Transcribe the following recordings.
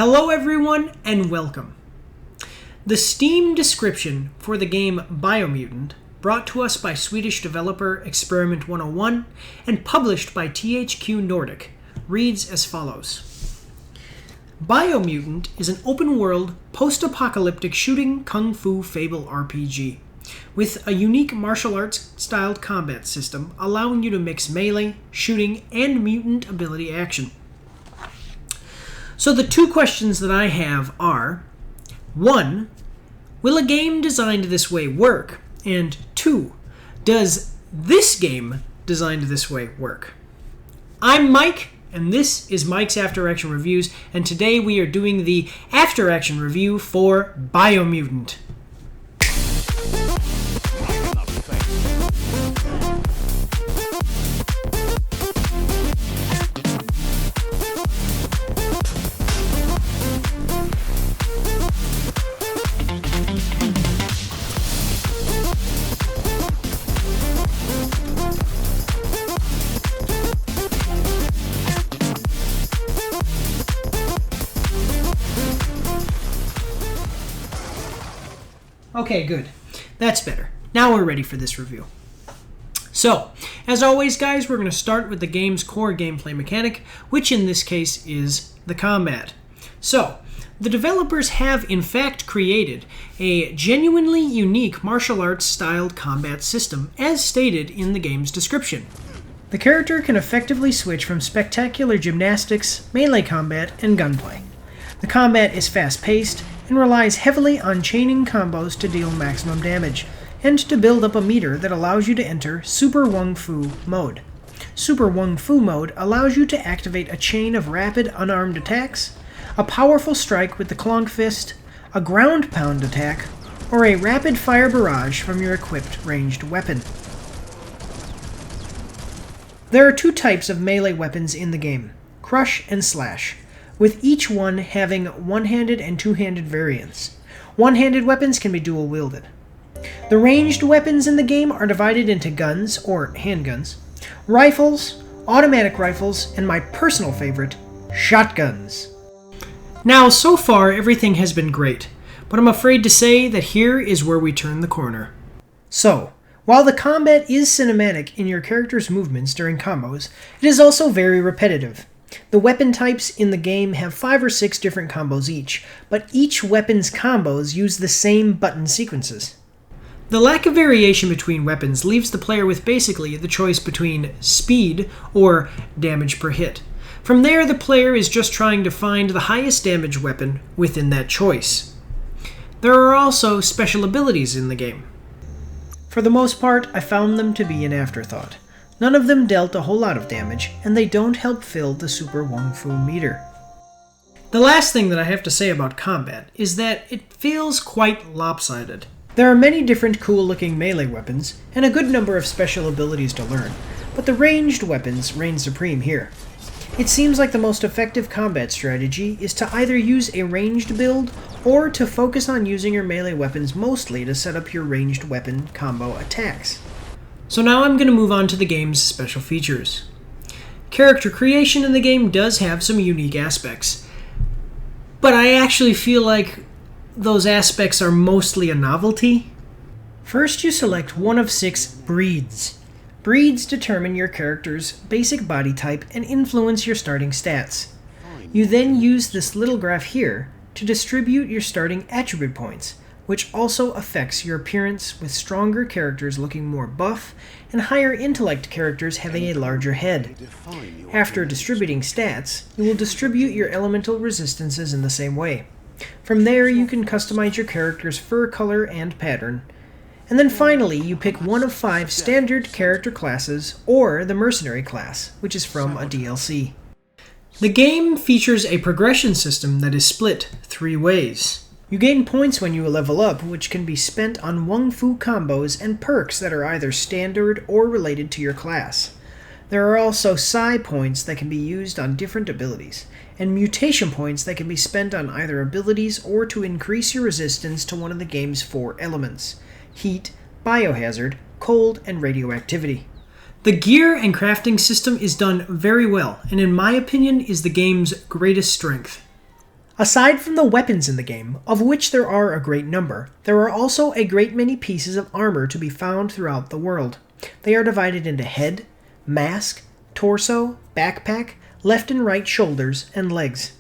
Hello everyone and welcome. The Steam description for the game Biomutant, brought to us by Swedish developer Experiment 101 and published by THQ Nordic, reads as follows. Biomutant is an open-world, post-apocalyptic shooting kung fu fable RPG with a unique martial arts-styled combat system allowing you to mix melee, shooting, and mutant ability action. So the two questions that I have are, 1. Will a game designed this way work? And 2. Does this game designed this way work? I'm Mike, and this is Mike's After Action Reviews, and today we are doing the After Action Review for Biomutant. Okay, good. That's better. Now we're ready for this review. So, as always, guys, we're going to start with the game's core gameplay mechanic, which in this case is the combat. So, the developers have in fact created a genuinely unique martial arts-styled combat system, as stated in the game's description. The character can effectively switch from spectacular gymnastics, melee combat, and gunplay. The combat is fast-paced, and relies heavily on chaining combos to deal maximum damage, and to build up a meter that allows you to enter Super Wung Fu mode. Super Wung Fu mode allows you to activate a chain of rapid unarmed attacks, a powerful strike with the Clonk Fist, a ground pound attack, or a rapid fire barrage from your equipped ranged weapon. There are two types of melee weapons in the game, Crush and Slash, with each one having one-handed and two-handed variants. One-handed weapons can be dual-wielded. The ranged weapons in the game are divided into guns, or handguns, rifles, automatic rifles, and my personal favorite, shotguns. Now, so far, everything has been great, but I'm afraid to say that here is where we turn the corner. So, while the combat is cinematic in your character's movements during combos, it is also very repetitive. The weapon types in the game have 5 or 6 different combos each, but each weapon's combos use the same button sequences. The lack of variation between weapons leaves the player with basically the choice between speed or damage per hit. From there, the player is just trying to find the highest damage weapon within that choice. There are also special abilities in the game. For the most part, I found them to be an afterthought. None of them dealt a whole lot of damage, and they don't help fill the Super Wung Fu meter. The last thing that I have to say about combat is that it feels quite lopsided. There are many different cool-looking melee weapons, and a good number of special abilities to learn, but the ranged weapons reign supreme here. It seems like the most effective combat strategy is to either use a ranged build, or to focus on using your melee weapons mostly to set up your ranged weapon combo attacks. So now I'm going to move on to the game's special features. Character creation in the game does have some unique aspects, but I actually feel like those aspects are mostly a novelty. First, you select one of 6 breeds. Breeds determine your character's basic body type and influence your starting stats. You then use this little graph here to distribute your starting attribute points, which also affects your appearance, with stronger characters looking more buff and higher intellect characters having a larger head. After distributing stats, you will distribute your elemental resistances in the same way. From there, you can customize your character's fur color and pattern. And then finally, you pick one of 5 standard character classes, or the Mercenary class, which is from a DLC. The game features a progression system that is split 3 ways. You gain points when you level up, which can be spent on Wung Fu combos and perks that are either standard or related to your class. There are also Psi points that can be used on different abilities, and mutation points that can be spent on either abilities or to increase your resistance to one of the game's 4 elements: heat, biohazard, cold, and radioactivity. The gear and crafting system is done very well, and in my opinion is the game's greatest strength. Aside from the weapons in the game, of which there are a great number, there are also a great many pieces of armor to be found throughout the world. They are divided into head, mask, torso, backpack, left and right shoulders, and legs.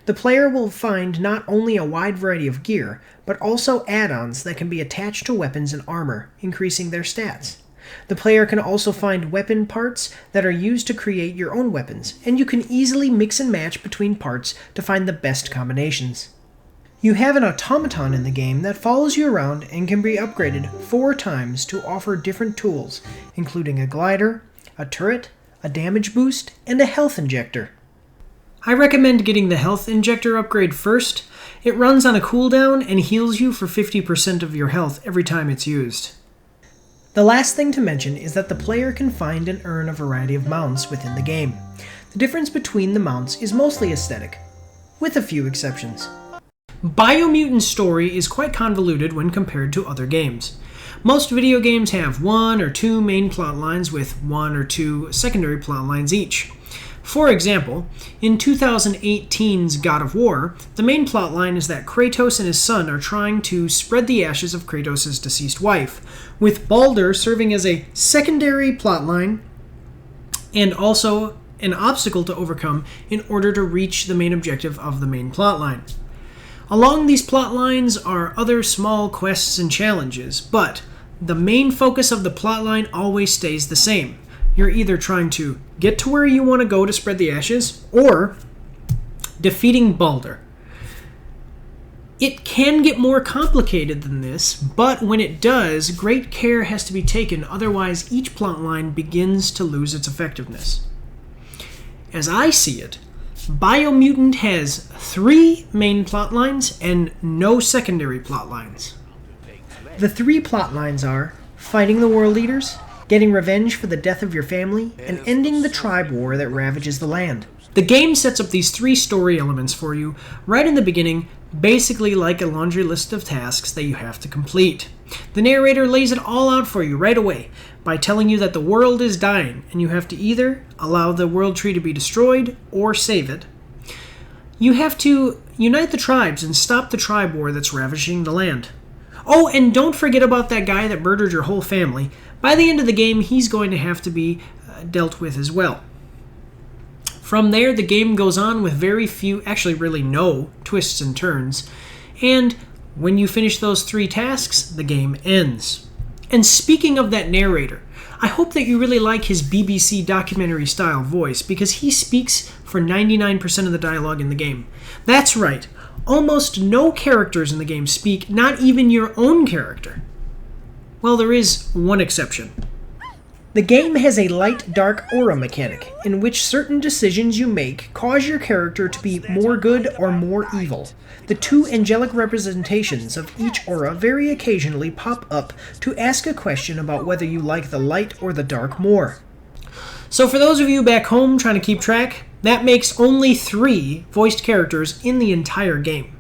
The player will find not only a wide variety of gear, but also add-ons that can be attached to weapons and armor, increasing their stats. The player can also find weapon parts that are used to create your own weapons, and you can easily mix and match between parts to find the best combinations. You have an automaton in the game that follows you around and can be upgraded 4 times to offer different tools, including a glider, a turret, a damage boost, and a health injector. I recommend getting the health injector upgrade first. It runs on a cooldown and heals you for 50% of your health every time it's used. The last thing to mention is that the player can find and earn a variety of mounts within the game. The difference between the mounts is mostly aesthetic, with a few exceptions. Biomutant's story is quite convoluted when compared to other games. Most video games have 1 or 2 main plot lines with 1 or 2 secondary plot lines each. For example, in 2018's God of War, the main plotline is that Kratos and his son are trying to spread the ashes of Kratos' deceased wife, with Baldur serving as a secondary plotline and also an obstacle to overcome in order to reach the main objective of the main plotline. Along these plotlines are other small quests and challenges, but the main focus of the plotline always stays the same. You're either trying to get to where you want to go to spread the ashes, or defeating Baldur. It can get more complicated than this, but when it does, great care has to be taken, otherwise each plotline begins to lose its effectiveness. As I see it, Biomutant has 3 main plotlines and no secondary plotlines. The 3 plotlines are fighting the world leaders, getting revenge for the death of your family, and ending the tribe war that ravages the land. The game sets up these 3 story elements for you right in the beginning, basically like a laundry list of tasks that you have to complete. The narrator lays it all out for you right away by telling you that the world is dying, and you have to either allow the world tree to be destroyed or save it. You have to unite the tribes and stop the tribe war that's ravaging the land. Oh, and don't forget about that guy that murdered your whole family. By the end of the game, he's going to have to be dealt with as well. From there, the game goes on with very few, actually really no, twists and turns. And when you finish those 3 tasks, the game ends. And speaking of that narrator, I hope that you really like his BBC documentary style voice, because he speaks for 99% of the dialogue in the game. That's right. Almost no characters in the game speak, not even your own character. Well, there is one exception. The game has a light-dark aura mechanic, in which certain decisions you make cause your character to be more good or more evil. The 2 angelic representations of each aura very occasionally pop up to ask a question about whether you like the light or the dark more. So for those of you back home trying to keep track, that makes only 3 voiced characters in the entire game.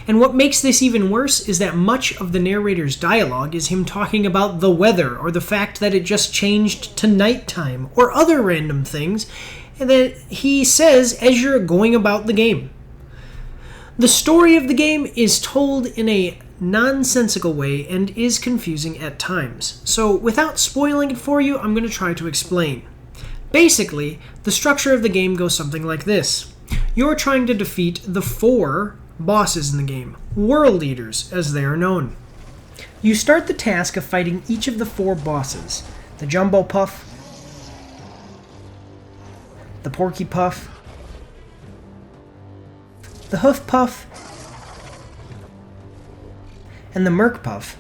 And what makes this even worse is that much of the narrator's dialogue is him talking about the weather or the fact that it just changed to nighttime or other random things that he says as you're going about the game. The story of the game is told in a nonsensical way and is confusing at times. So without spoiling it for you, I'm going to try to explain. Basically, the structure of the game goes something like this. You're trying to defeat the 4 bosses in the game, world eaters as they are known. You start the task of fighting each of the 4 bosses: the Jumbo Puff, the Porky Puff, the Hoof Puff, and the Merc Puff,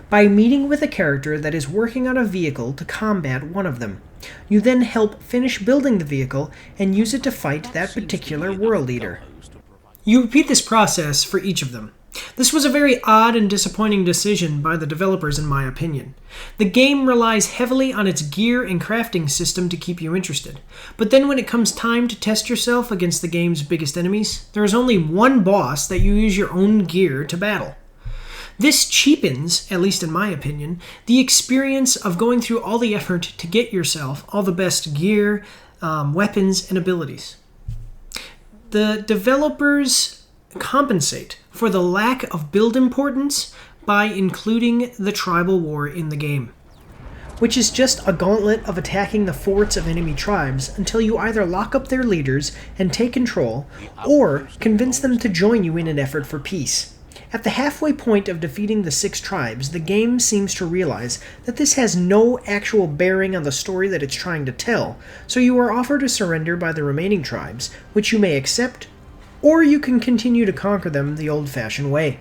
by meeting with a character that is working on a vehicle to combat one of them. You then help finish building the vehicle and use it to fight that particular world eater. You repeat this process for each of them. This was a very odd and disappointing decision by the developers, in my opinion. The game relies heavily on its gear and crafting system to keep you interested, but then when it comes time to test yourself against the game's biggest enemies, there is only one boss that you use your own gear to battle. This cheapens, at least in my opinion, the experience of going through all the effort to get yourself all the best gear, weapons, and abilities. the developers compensate for the lack of build importance by including the tribal war in the game, which is just a gauntlet of attacking the forts of enemy tribes until you either lock up their leaders and take control, or convince them to join you in an effort for peace. At the halfway point of defeating the 6 tribes, the game seems to realize that this has no actual bearing on the story that it's trying to tell, so you are offered a surrender by the remaining tribes, which you may accept, or you can continue to conquer them the old-fashioned way.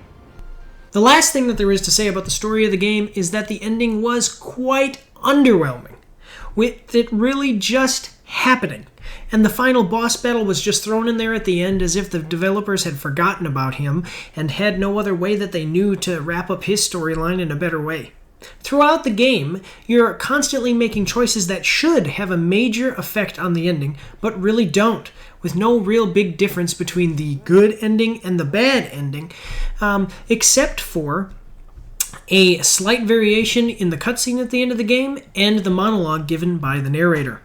The last thing that there is to say about the story of the game is that the ending was quite underwhelming, with it really just happening. And the final boss battle was just thrown in there at the end as if the developers had forgotten about him and had no other way that they knew to wrap up his storyline in a better way. Throughout the game, you're constantly making choices that should have a major effect on the ending, but really don't, with no real big difference between the good ending and the bad ending, except for a slight variation in the cutscene at the end of the game and the monologue given by the narrator.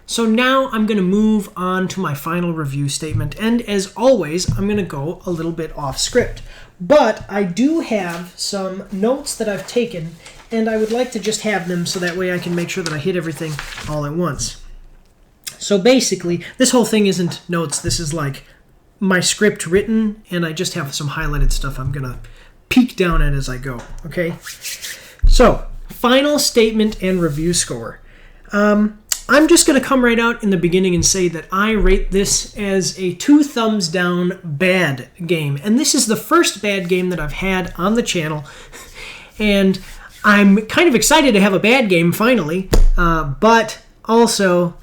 So now I'm going to move on to my final review statement, and as always, I'm going to go a little bit off script. But I do have some notes that I've taken, and I would like to just have them so that way I can make sure that I hit everything all at once. So basically, this whole thing isn't notes, this is like my script written, and I just have some highlighted stuff I'm going to peek down at as I go, okay? So, final statement and review score. I'm just going to come right out in the beginning and say that I rate this as a 2 thumbs down bad game. And this is the first bad game that I've had on the channel. And I'm kind of excited to have a bad game finally, but also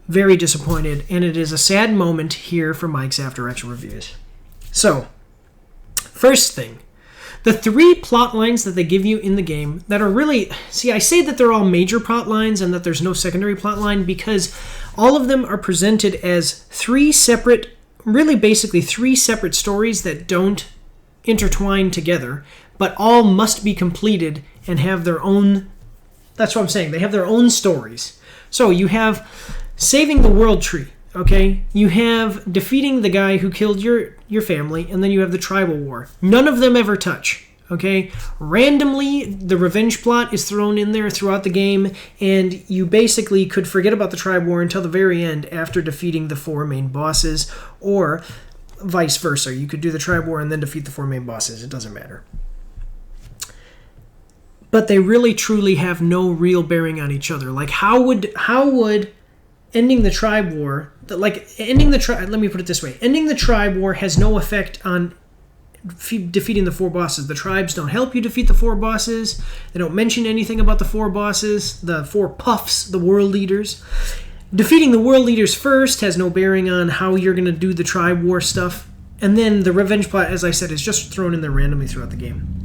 very disappointed. And it is a sad moment here for Mike's After Action Reviews. So, first thing. The 3 plot lines that they give you in the game that are really... See, I say that they're all major plot lines and that there's no secondary plot line because all of them are presented as 3 separate... Really basically 3 separate stories that don't intertwine together, but all must be completed and have their own... That's what I'm saying. They have their own stories. So you have saving the world tree. Okay, you have defeating the guy who killed your family, and then you have the tribal war. None of them ever touch, okay? Randomly, the revenge plot is thrown in there throughout the game, and you basically could forget about the tribe war until the very end after defeating the 4 main bosses, or vice versa. You could do the tribe war and then defeat the 4 main bosses. It doesn't matter. But they really, truly have no real bearing on each other. Like, how would ending the tribe war... let me put it this way. Ending the tribe war has no effect on defeating the 4 bosses. The tribes don't help you defeat the 4 bosses. They don't mention anything about the 4 bosses, the 4 puffs, the world leaders. Defeating the world leaders first has no bearing on how you're going to do the tribe war stuff. And then the revenge plot, as I said, is just thrown in there randomly throughout the game.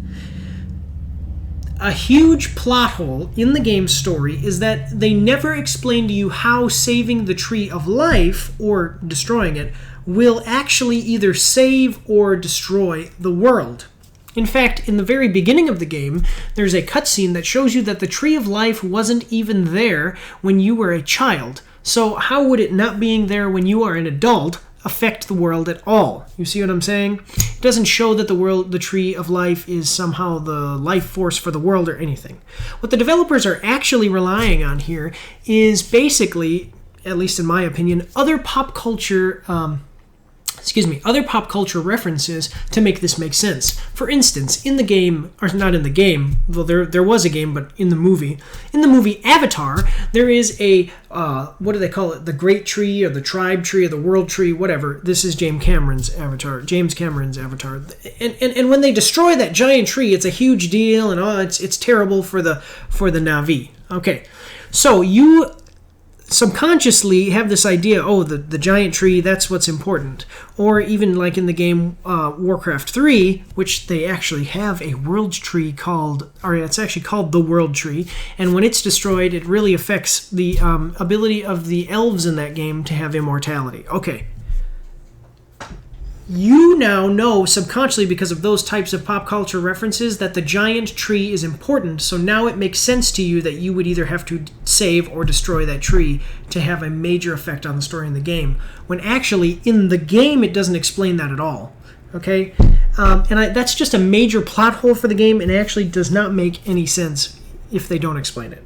A huge plot hole in the game's story is that they never explain to you how saving the Tree of Life, or destroying it, will actually either save or destroy the world. In fact, in the very beginning of the game, there's a cutscene that shows you that the Tree of Life wasn't even there when you were a child. So how would it not being there when you are an adult affect the world at all? You see what I'm saying? It doesn't show that the Tree of Life is somehow the life force for the world or anything. What the developers are actually relying on here is basically, at least in my opinion, other pop culture references to make this make sense. For instance, in the game, or not in the game, well, there was a game, but in the movie Avatar, there is a, what do they call it? The Great Tree, or the Tribe Tree, or the World Tree, whatever. This is James Cameron's Avatar. And when they destroy that giant tree, it's a huge deal, and it's terrible for the Na'vi. Okay, so you subconsciously have this idea, the giant tree, that's what's important. Or even like in the game Warcraft 3, which they actually have a world tree it's actually called the World Tree, and when it's destroyed, it really affects the ability of the elves in that game to have immortality. Okay. you now know subconsciously, because of those types of pop culture references, that the giant tree is important. So now it makes sense to you that you would either have to save or destroy that tree to have a major effect on the story in the game, when actually in the game it doesn't explain that at all. Okay, that's just a major plot hole for the game, and it actually does not make any sense if they don't explain it.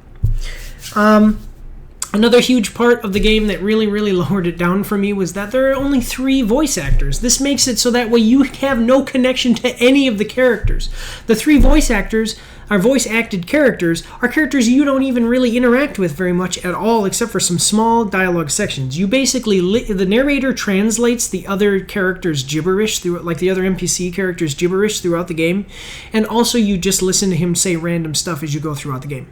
Another huge part of the game that really, really lowered it down for me was that there are only 3 voice actors. This makes it so that way you have no connection to any of the characters. The 3 voice actors are voice-acted characters, are characters you don't even really interact with very much at all, except for some small dialogue sections. You basically, the narrator translates the other characters' gibberish, like the other NPC characters' gibberish throughout the game, and also you just listen to him say random stuff as you go throughout the game.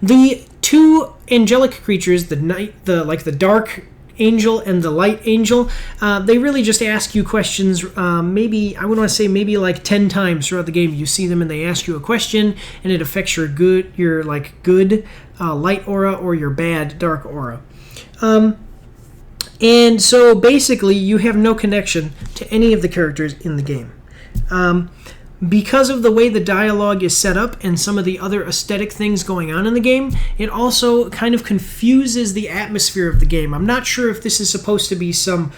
The 2 angelic creatures, the dark angel and the light angel, they really just ask you questions. Maybe I would want to say maybe like 10 times throughout the game. You see them and they ask you a question, and it affects your good light aura or your bad dark aura. And so basically, you have no connection to any of the characters in the game. Because of the way the dialogue is set up and some of the other aesthetic things going on in the game, it also kind of confuses the atmosphere of the game. I'm not sure if this is supposed to be some,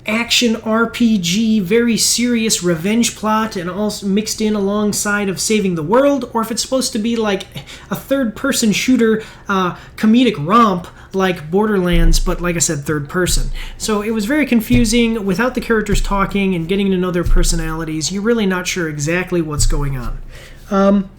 action RPG, very serious revenge plot and also mixed in alongside of saving the world, or if it's supposed to be like a third-person shooter comedic romp like Borderlands, but like I said, third person. So it was very confusing without the characters talking and getting to know their personalities. You're really not sure exactly what's going on.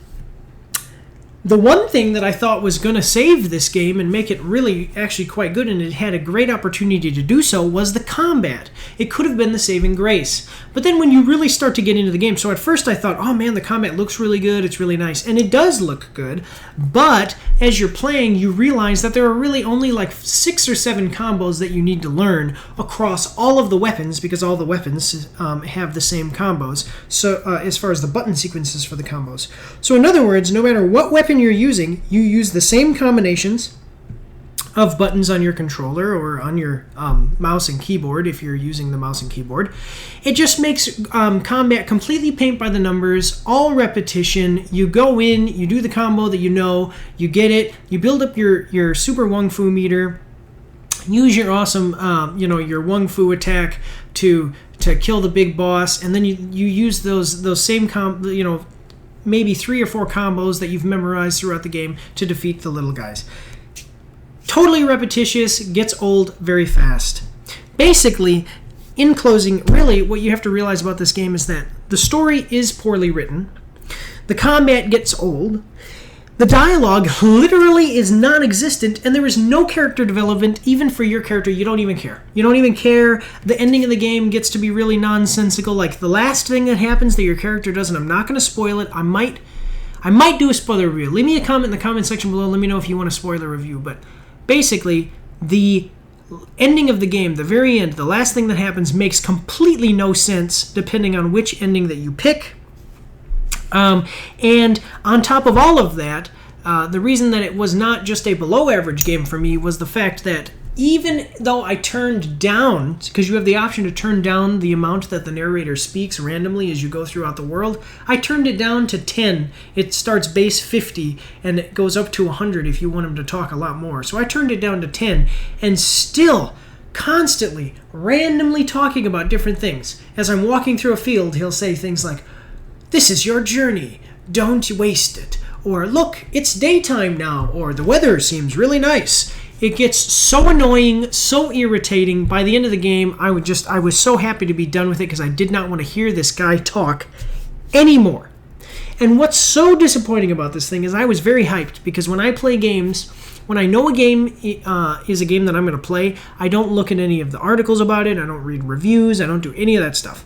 The one thing that I thought was going to save this game and make it really actually quite good, and it had a great opportunity to do so, was the combat. It could have been the saving grace. But then when you really start to get into the game, so at first I thought, oh man, the combat looks really good, it's really nice, and it does look good, but as you're playing, you realize that there are really only like 6 or 7 combos that you need to learn across all of the weapons, because all the weapons have the same combos, so as far as the button sequences for the combos. So in other words, no matter what weapon you're using, you use the same combinations of buttons on your controller or on your mouse and keyboard if you're using the mouse and keyboard. It just makes combat completely paint by the numbers, all repetition. You go in, you do the combo that you get it, you build up your super Wung Fu meter, use your awesome your Wung Fu attack to kill the big boss, and then you use those same maybe 3 or 4 combos that you've memorized throughout the game to defeat the little guys. Totally repetitious, gets old very fast. Basically, in closing, really what you have to realize about this game is that the story is poorly written, the combat gets old, the dialogue literally is non-existent, and there is no character development even for your character. You don't even care. You don't even care. The ending of the game gets to be really nonsensical. Like the last thing that happens that your character does, and I'm not going to spoil it. I might do a spoiler review. Leave me a comment in the comment section below. Let me know if you want a spoiler review. But basically, the ending of the game, the very end, the last thing that happens makes completely no sense depending on which ending that you pick. And on top of all of that, the reason that it was not just a below average game for me was the fact that even though I turned down, because you have the option to turn down the amount that the narrator speaks randomly as you go throughout the world, I turned it down to 10. It starts base 50 and it goes up to 100 if you want him to talk a lot more. So I turned it down to 10 and still constantly randomly talking about different things. As I'm walking through a field, he'll say things like, "This is your journey, don't waste it," or "Look, it's daytime now," or "The weather seems really nice." It gets so annoying, so irritating. By the end of the game, I was so happy to be done with it because I did not want to hear this guy talk anymore. And what's so disappointing about this thing is I was very hyped because when I play games, when I know a game is a game that I'm going to play, I don't look at any of the articles about it, I don't read reviews, I don't do any of that stuff.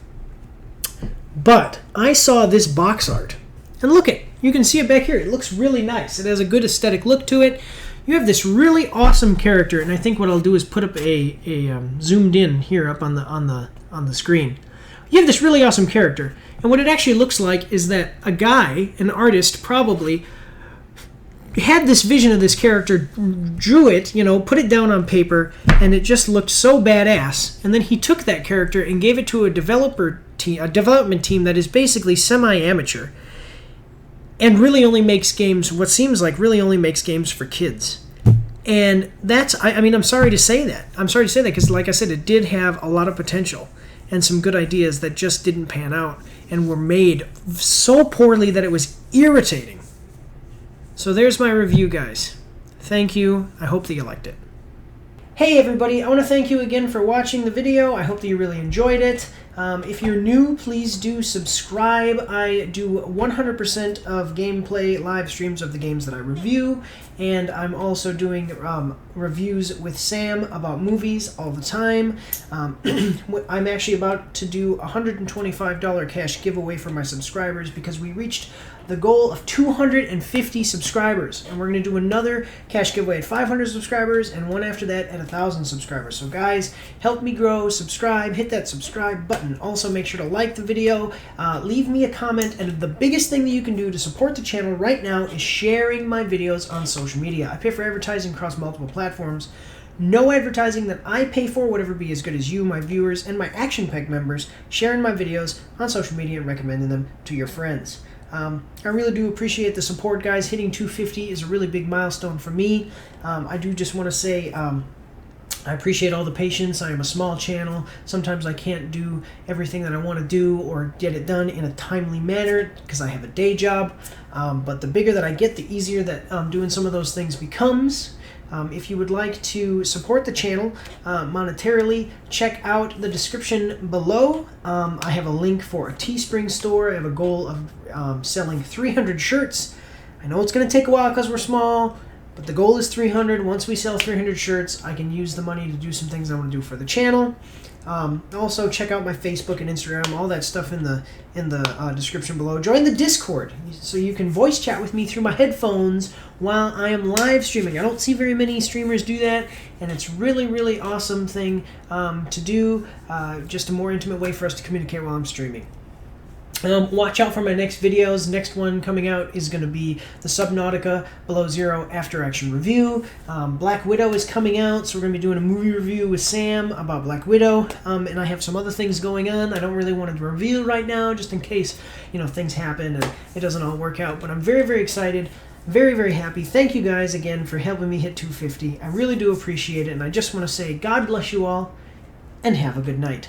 But I saw this box art, and look it, you can see it back here. It looks really nice. It has a good aesthetic look to it. You have this really awesome character, and I think what I'll do is put up a zoomed in here up on the screen. You have this really awesome character, and what it actually looks like is that a guy, an artist, probably had this vision of this character, drew it, put it down on paper, and it just looked so badass. And then he took that character and gave it to a development team that is basically semi-amateur, and really only makes games, what seems like really only makes games for kids. And that's, I'm sorry to say that. I'm sorry to say that because, like I said, it did have a lot of potential and some good ideas that just didn't pan out and were made so poorly that it was irritating. So there's my review, guys. Thank you. I hope that you liked it. Hey everybody, I want to thank you again for watching the video. I hope that you really enjoyed it. If you're new, please do subscribe. I do 100% of gameplay live streams of the games that I review, and I'm also doing reviews with Sam about movies all the time. I'm actually about to do a $125 cash giveaway for my subscribers because we reached the goal of 250 subscribers, and we're going to do another cash giveaway at 500 subscribers and one after that at 1,000 subscribers. So guys, help me grow, subscribe, hit that subscribe button. Also make sure to like the video, leave me a comment, and the biggest thing that you can do to support the channel right now is sharing my videos on social media. I pay for advertising across multiple platforms. No advertising that I pay for would ever be as good as you, my viewers, and my Action Pack members sharing my videos on social media and recommending them to your friends. I really do appreciate the support, guys. Hitting 250 is a really big milestone for me. I do just want to say I appreciate all the patience. I am a small channel. Sometimes I can't do everything that I want to do or get it done in a timely manner because I have a day job. But the bigger that I get, the easier that doing some of those things becomes. If you would like to support the channel monetarily, check out the description below. I have a link for a Teespring store. I have a goal of selling 300 shirts. I know it's going to take a while because we're small, but the goal is 300. Once we sell 300 shirts, I can use the money to do some things I want to do for the channel. Also, check out my Facebook and Instagram, all that stuff in the description below. Join the Discord so you can voice chat with me through my headphones while I am live streaming. I don't see very many streamers do that, and it's really, really awesome thing to do. Just a more intimate way for us to communicate while I'm streaming. Watch out for my next videos. Next one coming out is going to be the Subnautica Below Zero After Action review. Black Widow is coming out, so we're going to be doing a movie review with Sam about Black Widow. And I have some other things going on I don't really want to reveal right now, just in case things happen and it doesn't all work out. But I'm very, very excited. Very, very happy. Thank you guys again for helping me hit 250. I really do appreciate it, and I just want to say God bless you all, and have a good night.